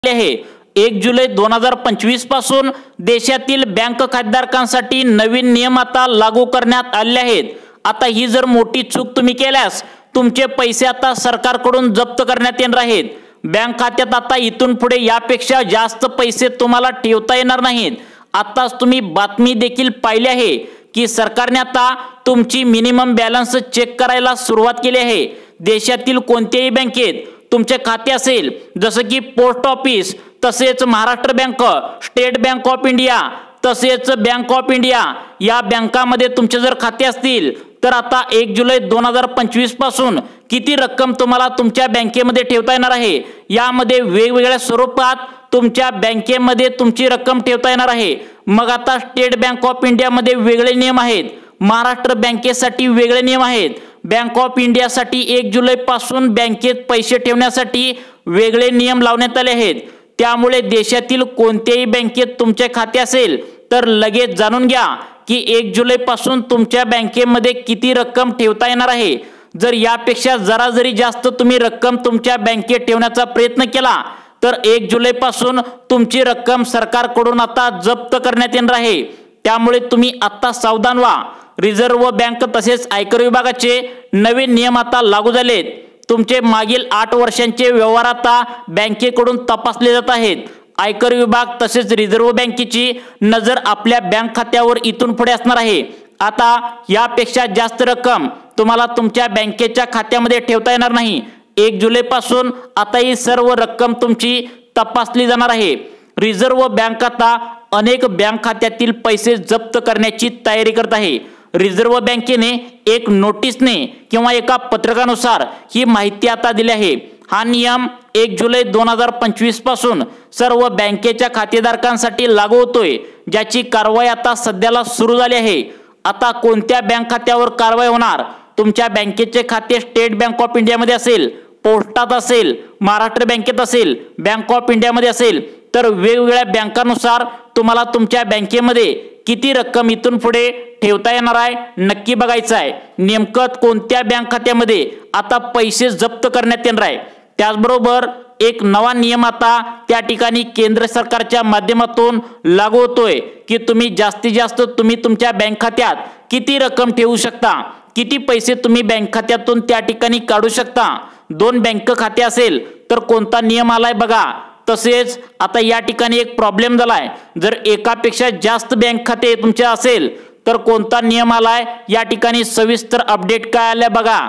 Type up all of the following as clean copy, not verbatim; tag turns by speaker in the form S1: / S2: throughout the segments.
S1: आहे। 1 जुलै 2025 पासून देशातील बँक खातेधारकांसाठी नवीन नियम आता लागू करण्यात आले आहेत। आता ही जर मोठी चूक तुम्ही केल्यास तुमचे पैसे आता सरकारकडून जप्त करण्यात येणार आहेत। बँक खात्यात आता इथून पुढे यापेक्षा जास्त पैसे तुम्हाला ठेवता येणार नाहीत। आताच तुम्ही बातमी देखील पाहिली आहे की सरकारने आता तुमची मिनिमम बॅलन्स चेक करायला सुरुवात केली आहे। देशातील कोणत्याही बँकेत तुमचे खाते असेल, जसं की पोस्ट ऑफिस, तसेच Maharashtra bank, state bank of India, तसेच बँक ऑफ इंडिया, या बँकामध्ये तुमचे जर खाते असतील तर आता 1 जुलै 2025 पासून किती रक्कम तुम्हाला तुमच्या बँकेमध्ये ठेवता येणार आहे, यामध्ये वेगवेगळ्या स्वरूपात तुमच्या बँकेमध्ये तुमची रक्कम ठेवता येणार आहे। मग आता स्टेट बँक ऑफ इंडियामध्ये वेगळे नियम आहेत, महाराष्ट्र बँकेसाठी वेगळे नियम आहेत, बँक ऑफ इंडियासाठी 1 जुलै पासून बँकेत पैसे ठेवण्यासाठी वेगळे नियम लावण्यात आले आहेत। त्यामुळे देशातील कोणत्याही बँकेत तुमचे खाते असेल तर लगेच जाणून घ्या की 1 जुलै पासून तुमच्या बँकेमध्ये किती रक्कम ठेवता येणार आहे। जर यापेक्षा जरा जरी जास्त तुम्ही रक्कम तुमच्या बँकेत ठेवण्याचा प्रयत्न केला तर 1 जुलै पासून तुमची रक्कम सरकारकडून आता जप्त करण्यात येणार आहे। त्यामुळे तुम्ही आता सावधान व्हा। रिझर्व्ह बँक तसेच आयकर विभागाचे नवीन नियम आता लागू झालेत। तुमचे मागील 8 वर्षांचे व्यवहार आता बँकेकडून तपासले जात आहेत। आयकर विभाग तसेच रिझर्व्ह बँकेची नजर आपल्या बँक खात्यावर इथून पुढे असणार आहे। आता यापेक्षा जास्त रक्कम तुम्हाला तुमच्या बँकेच्या खात्यामध्ये ठेवता येणार नाही। 1 जुलै पासून आता ही सर्व रक्कम तुमची तपासली जाणार आहे। रिझर्व्ह बँक आता अनेक बँक खात्यातील पैसे जप्त करण्याची तयारी करत आहे। रिझर्व्ह बँकेने एक नोटीसने किंवा एका पत्रकानुसार ही माहिती आता दिली आहे। हा नियम 1 जुलै 2025 पासून सर्व बँकेच्या खातेधारकांसाठी लागू होतोय, ज्याची कारवाई आता सध्याला सुरू झाली आहे। आता कोणत्या बँक खात्यावर कारवाई होणार? तुमच्या बँकेचे खाते स्टेट बँक ऑफ इंडियामध्ये असेल, पोस्टात असेल, महाराष्ट्र बँकेत असेल, बँक ऑफ इंडियामध्ये असेल तर वेगवेगळ्या बँकांनुसार तुम्हाला तुमच्या बँकेमध्ये किती रक्कम इथून पुढे ठेवता येणार आहे नक्की बघायचं आहे। नेमकं कोणत्या बँक खात्यामध्ये आता पैसे जप्त करण्यात येणार आहे। त्याचबरोबर एक नवा नियम आता त्या ठिकाणी केंद्र सरकारच्या माध्यमातून लागू होतोय की तुम्ही जास्तीत जास्त तुम्ही तुमच्या बँक खात्यात किती रक्कम ठेवू शकता, किती पैसे तुम्ही बँक खात्यातून त्या ठिकाणी काढू शकता। 2 बँक खाते असेल तर कोणता नियम आलाय बघा। तसेच आता या ठिकाणी एक प्रॉब्लेम झालाय, जर एकापेक्षा जास्त बँक खाते तुमचे असेल तर कोणता नियम आलाय, या ठिकाणी सविस्तर अपडेट काय आलाय बघा।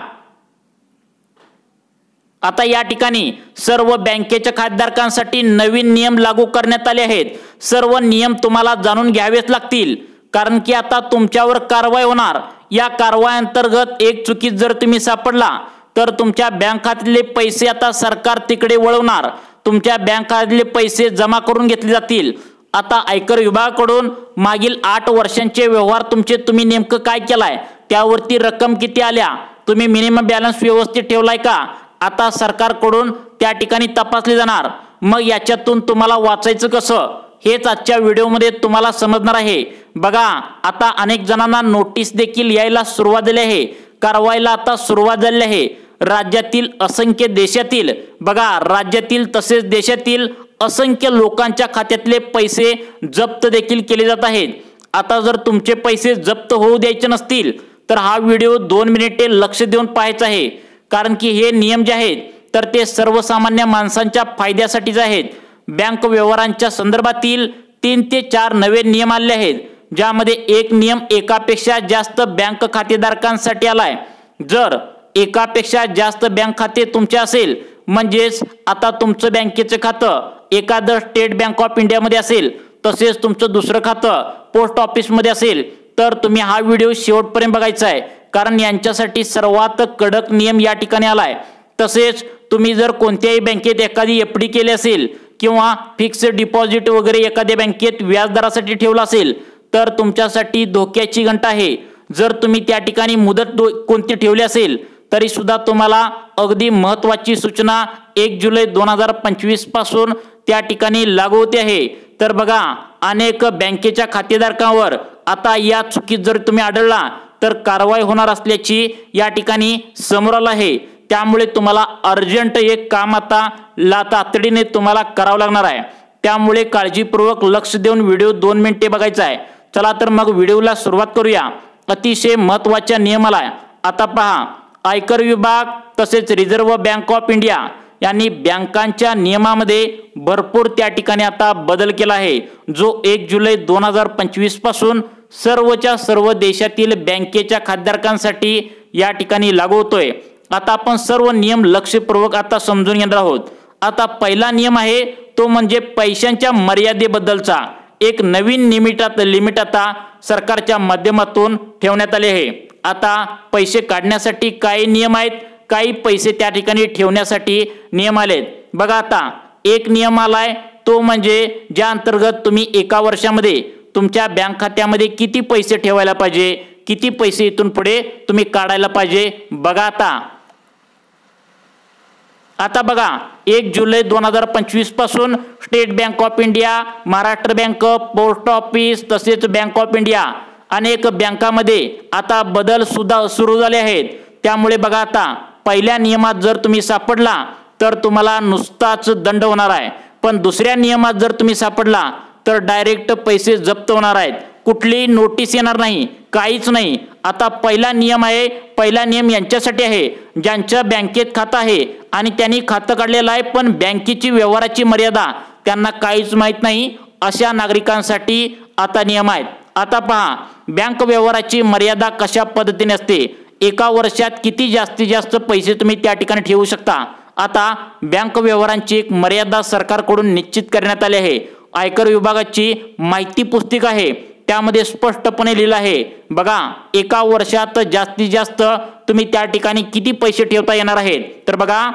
S1: आता या ठिकाणी सर्व बँकेच्या खातेधारकांसाठी नवीन नियम लागू करण्यात आले आहेत। सर्व नियम तुम्हाला जाणून घ्यावेच लागतील, कारण की आता तुमच्यावर कारवाई होणार। या कारवाई अंतर्गत एक चुकीत जर तुम्ही सापडला तर तुमच्या बँक खात्यातले पैसे आता सरकार तिकडे वळवणार, तुमच्या बँक खात्यातले पैसे जमा करून घेतले जातील। आता आयकर विभागाकडून मागील 8 वर्षांचे व्यवहार तुम्ही नेमकं काय केलाय, त्यावरती रक्कम किती आल्या, तुम्ही मिनिमम बॅलन्स व्यवस्थित ठेवलाय का, आता सरकारकडून त्या ठिकाणी तपासले जाणार। मग याच्यातून तुम्हाला वाचायचं कसं हेच आजच्या व्हिडिओमध्ये तुम्हाला समजणार आहे। बघा, आता अनेक जणांना नोटीस देखील यायला सुरुवात झाली आहे, कारवाईला आता सुरुवात झाली आहे। राज्यातील असंख्य देशातील बघा राज्यातील तसेच देशातील असंख्य लोकांच्या खात्यातले पैसे जप्त देखील केले जात आहेत। आता जर तुमचे पैसे जप्त होऊ द्यायचे नसतील तर हा व्हिडिओ 2 मिनिटे लक्ष देऊन पाहायचा आहे, कारण की हे नियम जे आहेत तर ते सर्वसामान्य माणसांच्या फायद्यासाठीच आहेत। बँक व्यवहारांच्या संदर्भातील 3 ते 4 नवे नियम आले आहेत, ज्यामध्ये एक नियम एकापेक्षा जास्त बँक खातेधारकांसाठी आलाय। जर एकापेक्षा जास्त बँक खाते तुमचे असेल, म्हणजेच आता तुमचं बँकेचं खातं एखादं स्टेट बँक ऑफ इंडियामध्ये असेल, तसेच तुमचं दुसरं खातं पोस्ट ऑफिसमध्ये असेल तर तुम्ही हा व्हिडिओ शेवटपर्यंत बघायचा आहे, कारण यांच्यासाठी सर्वात कडक नियम या ठिकाणी आलाय। तसेच तुम्ही जर कोणत्याही बँकेत एखादी एफडी केली असेल किंवा फिक्स डिपॉझिट वगैरे एखाद्या बँकेत व्याजदरासाठी ठेवला असेल तर तुमच्यासाठी धोक्याची घंटा आहे। जर तुम्ही त्या ठिकाणी मुदत कोणती ठेवली असेल तरी सुद्धा तुम्हाला अगदी महत्त्वाची सूचना 1 जुलै 2025 पासून त्या ठिकाणी लागू होते आहे। तर बघा, अनेक बँकेच्या खातेधारकांवर आता या चुकीत जर तुम्ही आढळला तर कारवाई होणार असल्याची या ठिकाणी समोर आलं आहे। त्यामुळे तुम्हाला अर्जंट एक काम आता तातडीने तुम्हाला करावं लागणार आहे। त्यामुळे काळजीपूर्वक लक्ष देऊन व्हिडिओ 2 मिनिटे बघायचा आहे। चला तर मग व्हिडिओला सुरुवात करूया। अतिशय महत्त्वाच्या नियमाला आता पहा, आयकर विभाग तसेच रिझर्व्ह बँक ऑफ इंडिया यांनी बँकांच्या नियमामध्ये भरपूर त्या ठिकाणी आता बदल केला आहे, जो 1 जुलै 2025 पासून सर्वच्या सर्व देशातील बँकेच्या खातेधारकांसाठी या ठिकाणी लागू होतोय। आता आपण सर्व नियम लक्षपूर्वक आता समजून घेणार आहोत। आता पहिला नियम आहे तो म्हणजे पैशांच्या मर्यादेबद्दलचा एक नवीन लिमिट आता सरकारच्या माध्यमातून ठेवण्यात आले आहे। आता पैसे काढण्यासाठी काही नियम आहेत, काही पैसे त्या ठिकाणी ठेवण्यासाठी नियम आलेत। बघा आता एक नियम आलाय तो म्हणजे ज्या अंतर्गत तुम्ही एका वर्षामध्ये तुमच्या बँक खात्यामध्ये किती पैसे ठेवायला पाहिजे, किती पैसे इथून पुढे तुम्ही काढायला पाहिजे। बघा आता बघा 1 जुलै 2025 पासून state bank of India, Maharashtra bank, post office तसेच बँक ऑफ इंडिया अनेक बँकांमध्ये आता बदल सुद्धा सुरू झाले आहेत। त्यामुळे बघा आता पहिल्या नियमात जर तुम्ही सापडला तर तुम्हाला नुसताच दंड होणार आहे, पण दुसऱ्या नियमात जर तुम्ही सापडला तर डायरेक्ट पैसे जप्त होणार आहेत, कुठलीही नोटीस येणार नाही, काहीच नाही। आता पहिला नियम आहे, पहिला नियम यांच्यासाठी आहे ज्यांच्या बँकेत खातं आहे आणि त्यांनी खातं काढलेलं आहे पण बँकेची व्यवहाराची मर्यादा त्यांना काहीच माहित नाही, अशा नागरिकांसाठी आता नियम आहेत। आता पहा, बँक व्यवहाराची मर्यादा कशा पद्धतीने असते, एका वर्षात किती जास्तीत जास्त पैसे तुम्ही त्या ठिकाणी ठेवू शकता। आता बँक व्यवहारांची एक मर्यादा सरकारकडून निश्चित करण्यात आली आहे। आयकर विभागाची माहिती पुस्तिका आहे, त्यामध्ये स्पष्टपणे लिहिलं आहे। बघा एका वर्षात जास्तीत जास्त तुम्ही त्या ठिकाणी किती पैसे ठेवता येणार आहेत, तर बघा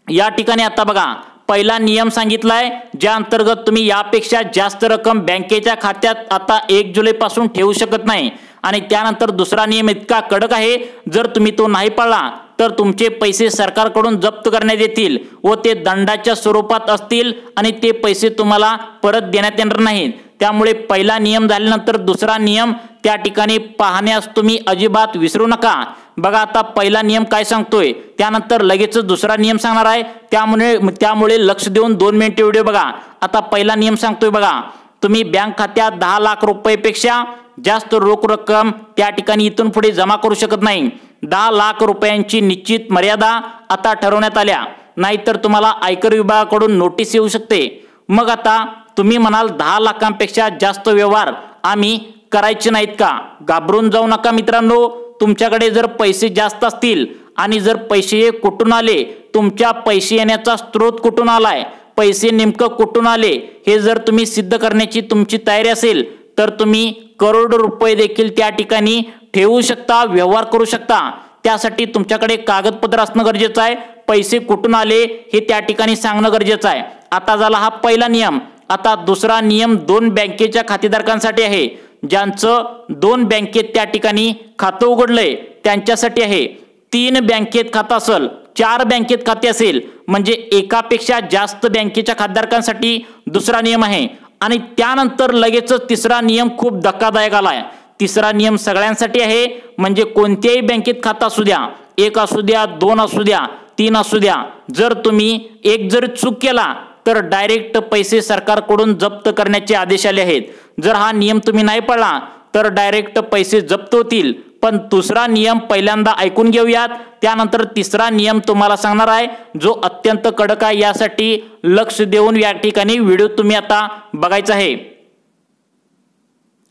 S1: या ठिकाणी आता बघा पहिला नियम सांगितलाय ज्या अंतर्गत तुम्ही यापेक्षा जास्त रक्कम बँकेच्या खात्यात आता 1 जुलै पासून ठेवू शकत नाही। आणि त्यानंतर दुसरा नियम इतका कडक आहे, जर तुम्ही तो नाही पाळला तर तुमचे पैसे सरकारकडून जप्त करण्यात येतील व ते दंडाच्या स्वरूपात असतील आणि ते पैसे तुम्हाला परत देण्यात येणार नाहीत। त्यामुळे पहिला नियम झाल्यानंतर दुसरा नियम त्या ठिकाणी पाहण्यास तुम्ही अजिबात विसरू नका। बघा आता पहिला नियम काय सांगतोय, त्यानंतर लगेच दुसरा नियम सांगणार आहे, त्यामुळे लक्ष देऊन 2 मिनिटे व्हिडिओ बघा। आता पहिला नियम सांगतोय बघा, तुम्ही बँक खात्यात 10 लाख रुपयापेक्षा जास्त रोख रक्कम त्या ठिकाणी इथून पुढे जमा करू शकत नाही। 10 लाख रुपयांची निश्चित मर्यादा आता ठरवण्यात आल्या, नाहीतर तुम्हाला आयकर विभागाकडून नोटीस येऊ शकते। मग आता तुम्ही म्हणाल 10 लाखांपेक्षा जास्त व्यवहार आम्ही करायचे नाहीत का? घाबरून जाऊ नका मित्रांनो, तुमच्याकडे जर पैसे जास्त असतील आणि जर पैसे कुठून आले, तुमच्या पैसे येण्याचा स्रोत कुठून आलाय, पैसे नेमकं कुठून आले हे जर तुम्ही सिद्ध करण्याची तुमची तयारी असेल तर तुम्ही करोडो रुपये देखील त्या ठिकाणी ठेवू शकता, व्यवहार करू शकता। त्यासाठी तुमच्याकडे कागदपत्र असणं गरजेचं आहे, पैसे कुठून आले हे त्या ठिकाणी सांगणं गरजेचं आहे। आता झाला हा पहिला नियम। आता दुसरा नियम 2 बँकेच्या खातेधारकांसाठी आहे, ज्यांचं 2 बँकेत त्या ठिकाणी खातं उघडलंय त्यांच्यासाठी आहे। 3 बँकेत खातं असेल, 4 बँकेत खाते असेल म्हणजे एकापेक्षा जास्त बँकेच्या खातेधारकांसाठी दुसरा नियम आहे। आणि त्यानंतर लगेचच तिसरा नियम खूप धक्कादायक आलाय। तिसरा नियम सगळ्यांसाठी आहे, म्हणजे कोणत्याही बँकेत खातं असू द्या, 1 असू द्या, 2 असू द्या, 3 असू द्या, जर तुम्ही एक जर चूक केला तर डायरेक्ट पैसे सरकारकडून जप्त करण्याचे आदेश आले आहेत। जर हा नियम तुम्ही नाही पाळला तर डायरेक्ट पैसे जप्त होतील। पण दुसरा नियम पहिल्यांदा ऐकून घेऊयात, त्यानंतर तिसरा नियम तुम्हाला सांगणार आहे जो अत्यंत कडक आहे। यासाठी लक्ष देऊन या ठिकाणी व्हिडिओ तुम्ही आता बघायचा आहे।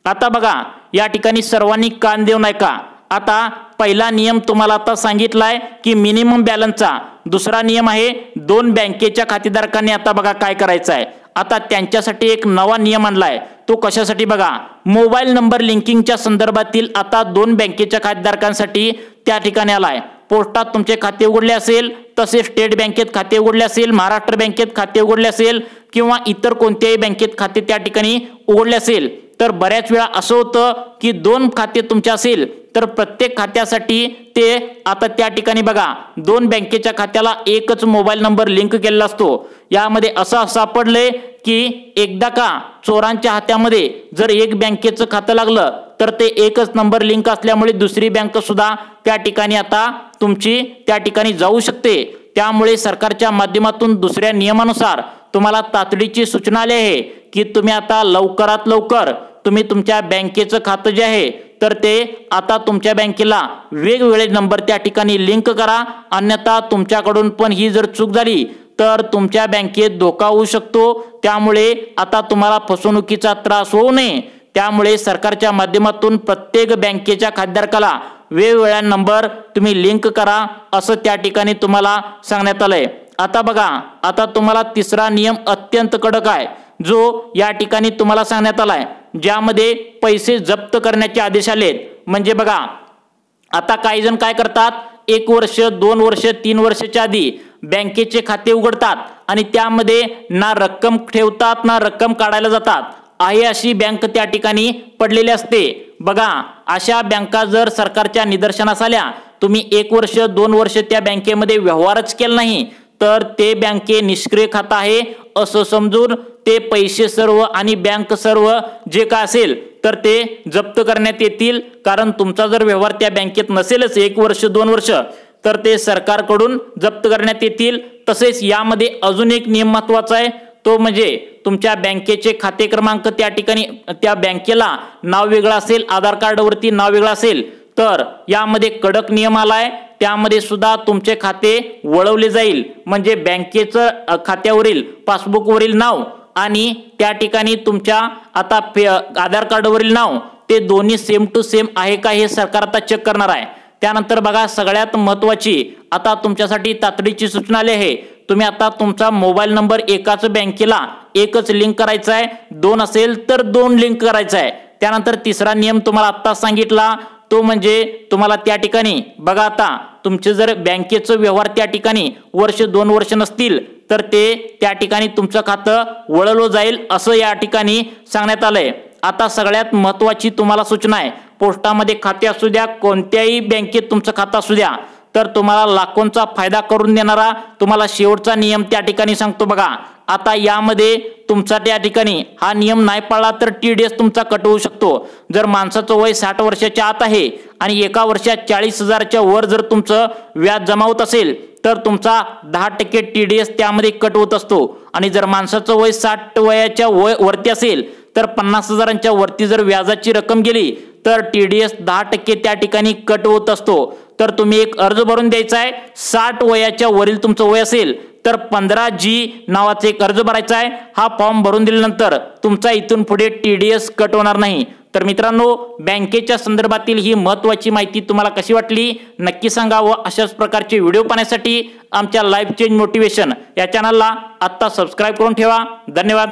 S1: आता बघा या ठिकाणी सर्वांनी कान देऊन ऐका। आता पहिला नियम तुम्हाला आता सांगितलाय की मिनिमम बॅलन्सचा, दुसरा नियम आहे 2 बँकेच्या खातेधारकांनी आता बघा काय करायचं आहे। आता त्यांच्यासाठी एक नवा नियम आणलाय, तो कशासाठी बघा, मोबाईल नंबर लिंकिंगच्या संदर्भातील आता 2 बँकेच्या खातेधारकांसाठी त्या ठिकाणी आलाय। पोस्टात तुमचे खाते उघडले असेल, तसेच स्टेट बँकेत खाते उघडले असेल, महाराष्ट्र बँकेत खाते उघडले असेल किंवा इतर कोणत्याही बँकेत खाते त्या ठिकाणी उघडले असेल, तर बऱ्याच वेळा असं होतं की 2 खाते तुमचे असेल तर प्रत्येक खात्यासाठी ते आता त्या ठिकाणी बघा 2 बँकेच्या खात्याला एकच मोबाईल नंबर लिंक केलेला असतो। यामध्ये असं सापडले की एकदा का चोरांच्या हातामध्ये जर एक बँकेचं खातं लागलं तर ते एकच नंबर लिंक असल्यामुळे दुसरी बँक सुद्धा त्या ठिकाणी आता तुमची त्या ठिकाणी जाऊ शकते। त्यामुळे सरकारच्या माध्यमातून दुसऱ्या नियमानुसार तुम्हाला तातडीची सूचना आली आहे की तुम्ही आता लवकरात लवकर तुम्ही तुमच्या बँकेचं खातं जे आहे तर ते आता तुमच्या बँकेला वेगवेगळे नंबर त्या ठिकाणी लिंक करा, अन्यथा तुमच्याकडून पण ही जर चूक झाली तर तुमच्या बँकेत धोका होऊ शकतो। त्यामुळे आता तुम्हाला फसवणुकीचा त्रास होऊ नये, त्यामुळे सरकारच्या माध्यमातून प्रत्येक बँकेच्या खातेधारकाला वेगवेगळ्या नंबर तुम्ही लिंक करा असं त्या ठिकाणी तुम्हाला सांगण्यात आलंय। आता बघा, आता तुम्हाला तिसरा नियम अत्यंत कडक आहे जो या ठिकाणी तुम्हाला सांगण्यात आलाय, ज्यामध्ये पैसे जप्त करण्याचे आदेश आलेत। म्हणजे बघा, आता काही जण काय करतात, 1 वर्ष 2 वर्ष 3 वर्षाच्या आधी बँकेचे खाते उघडतात आणि त्यामध्ये ना रक्कम ठेवतात ना रक्कम काढायला जातात, आहे अशी बँक त्या ठिकाणी पडलेली असते। बघा, अशा बँका जर सरकारच्या निदर्शनास आल्या, तुम्ही 1 वर्ष 2 वर्ष त्या बँकेमध्ये व्यवहारच केला नाही तर ते बँके निष्क्रिय खातं आहे असं समजून ते पैसे सर्व आणि बँक सर्व जे काय असेल तर ते जप्त करण्यात येतील। कारण तुमचा जर व्यवहार त्या बँकेत नसेलच 1 वर्ष 2 वर्ष तर ते सरकारकडून जप्त करण्यात येतील। तसेच यामध्ये अजून एक नियम महत्त्वाचा आहे, तो म्हणजे तुमच्या बँकेचे खाते क्रमांक त्या ठिकाणी त्या बँकेला नाव वेगळं असेल, आधार कार्डवरती नाव वेगळं असेल तर यामध्ये कडक नियम आलाय, त्यामध्ये सुद्धा तुमचे खाते वळवले जाईल। म्हणजे बँकेचं खात्यावरील पासबुकवरील नाव आणि त्या ठिकाणी तुमच्या आता आधार कार्डवरील नाव ते दोन्ही सेम टू सेम आहे का हे सरकार आता चेक करणार आहे। त्यानंतर बघा, सगळ्यात महत्त्वाची आता तुमच्यासाठी तातडीची सूचना आली आहे, तुम्ही आता तुमचा मोबाईल नंबर एकाच बँकेला एकच लिंक करायचा आहे, 2 असेल तर 2 लिंक करायचा आहे। त्यानंतर तिसरा नियम तुम्हाला आता सांगितला तो म्हणजे तुम्हाला त्या ठिकाणी बघा, आता तुमचे जर बँकेचं व्यवहार त्या ठिकाणी वर्ष 2 वर्ष नसतील तर ते त्या ठिकाणी तुमचं खातं वळवलं जाईल असं या ठिकाणी सांगण्यात आलंय। आता सगळ्यात महत्त्वाची तुम्हाला सूचना आहे, पोस्टामध्ये खाते असू द्या, कोणत्याही बँकेत तुमचं खातं असू द्या, तर तुम्हाला लाखोंचा फायदा करून देणारा तुम्हाला शेवटचा नियम त्या ठिकाणी सांगतो। बघा, आता यामध्ये तुमचा त्या ठिकाणी हा नियम नाही पाळला तर TDS तुमचा कट होऊ शकतो। जर माणसाचं वय 60 वर्षाच्या आत आहे आणि एका वर्षात 40,000च्या वर जर तुमचं व्याज जमा होत असेल तर तुमचा 10% TDS त्यामध्ये कट होत असतो। आणि जर माणसाचं वय 60 वयाच्या वरती असेल तर 50,000च्या वरती जर व्याजाची रक्कम गेली तर TDS 10% त्या ठिकाणी कट होत असतो। तर तुम्ही एक अर्ज भरून द्यायचा आहे, 60 वयाच्या वरील तुमचं वय असेल तर 15G नावाचा एक अर्ज भरायचा आहे। हा फॉर्म भरून दिल्यानंतर तुमचा इथून पुढे TDS कट होणार नाही। तर मित्रांनो, बँकेच्या संदर्भातील ही महत्त्वाची माहिती तुम्हाला कशी वाटली नक्की सांगा व अशाच प्रकारचे व्हिडिओ पाहण्यासाठी आमच्या लाईफ चेंज मोटिवेशन या चॅनलला आत्ता सबस्क्राईब करून ठेवा। धन्यवाद।